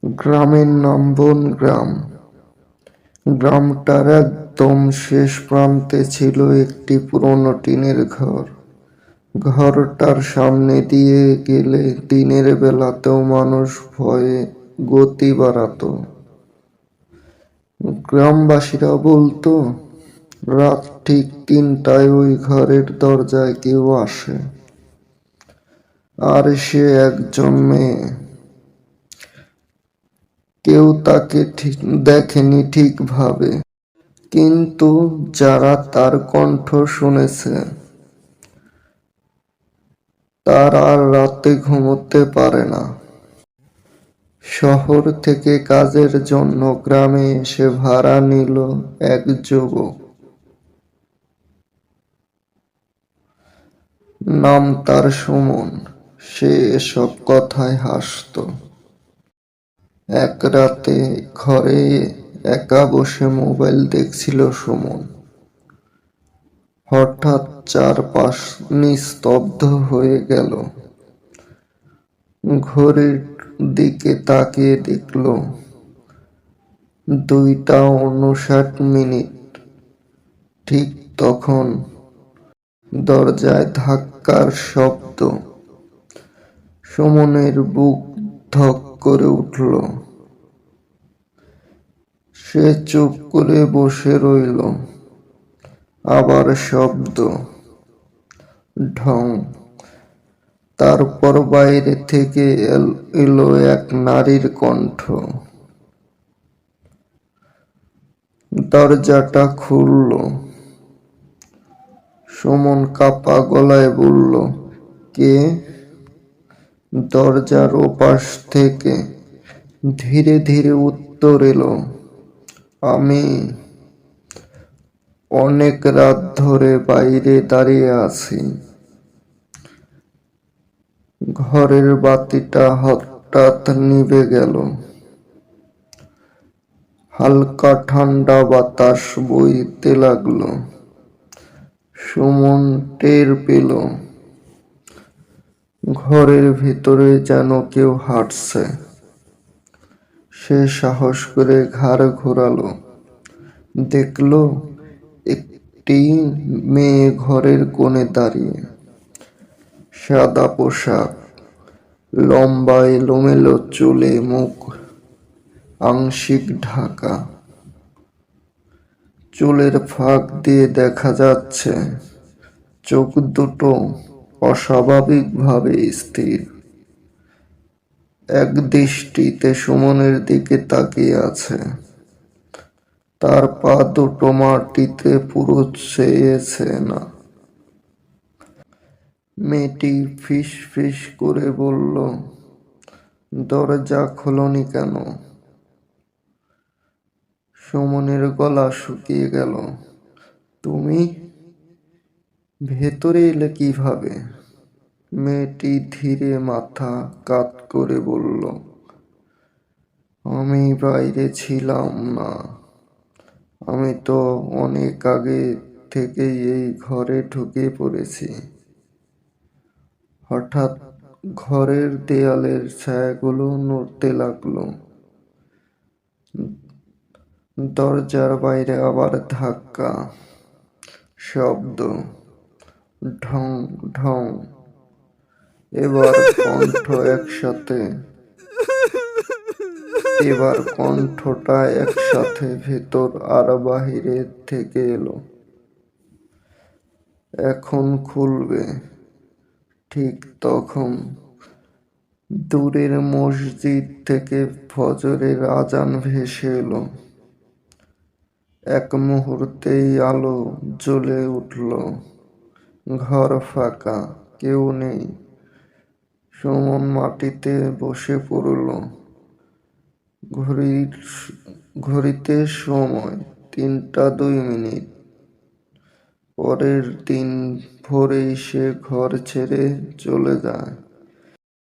গ্রামের নাম বনগ্রাম। গ্রামটার একদম শেষ প্রান্তে ছিল একটি পুরনো টিনের ঘর। ঘরটার সামনে দিয়ে গেলে দিনের বেলাতেও মানুষ ভয়ে গতি বাড়াতো। গ্রামবাসীরা বলতো, রাত ঠিক 3টায় ওই ঘরের দরজায় কেউ আসে, আর সে একজন মেয়ে। কেউ তাকে ঠিক দেখেনি ঠিকভাবে, কিন্তু যারা তার কণ্ঠ শুনেছে তারা আর রাতে ঘুমোতে পারে না। শহর থেকে কাজের জন্য গ্রামে এসে ভাড়া নিল এক যুবক। নাম তার সুমন। সে এসব কথায় হাসতো। এক রাতে ঘরে একা বসে মোবাইল দেখছিল সুমন। হঠাৎ চারপাশ নিস্তব্ধ হয়ে গেল। ঘড়ির দিকে তাকিয়ে দেখল 2টা 59 মিনিট। ঠিক তখন দরজায় ধাক্কার শব্দ। সুমনের বুক ধক করে উঠল। সে চুপ করে বসে রইল। আবার শব্দ, ঢং। তারপর বাইরে থেকে এলো এক নারীর কণ্ঠ। দরজাটা খুলল। সুমন কাপা গলায় বলল, কে? দরজার ওপাশ থেকে ধীরে ধীরে উত্তর এলো, আমি। অনেক রাত ধরে বাইরে দাঁড়িয়ে আছি। ঘরের বাতিটা হঠাৎ নিভে গেল। হালকা ঠান্ডা বাতাস বইতে লাগলো। সুমন টের পেল ঘরের ভিতরে যেন কেউ হাঁটছে। সে সাহস করে ঘাড় ঘোরালো। দেখলো একটি মেয়ে ঘরের কোণে দাঁড়িয়ে। সাদা পোশাক, লম্বা এলোমেলো চুলে মুখ আংশিক ঢাকা। চুলের ফাঁক দিয়ে দেখা যাচ্ছে চোখ দুটো অস্বাভাবিকভাবে স্থির। এক দৃষ্টিতে সুমনের দিকে তাকিয়ে আছে। তার পা দুটো মাটিতে পুরো ছেয়েছে না। মেয়েটি ফিস ফিস করে বলল, দরজা খোলনি কেন? সুমনের গলা শুকিয়ে গেল। তুমি ভেতরে এলে কিভাবে? মেয়েটি ধীরে মাথা কাত করে বলল, আমি বাইরে ছিলাম না। আমি তো অনেক আগে থেকেই এই ঘরে ঢুকে পড়েছি। হঠাৎ ঘরের দেয়ালের ছায়াগুলো নড়তে লাগলো। দরজার বাইরে আবার ধাক্কা, শব্দ, ঢং ঢং। এবার কণ্ঠটা একসাথে ভেতর আর বাহিরে থেকে এলো। এখন খুলবে। ঠিক তখন দূরের মসজিদ থেকে ফজরের আজান ভেসে এলো। এক মুহূর্তেই আলো জ্বলে উঠল। ঘর ফাঁকা, কেউ নেই। সুমন মাটিতে বসে পড়ল। ঘড়িতে সময় 3টা 2 মিনিট। পরের দিন ভোরেই সে ঘর ছেড়ে চলে যায়।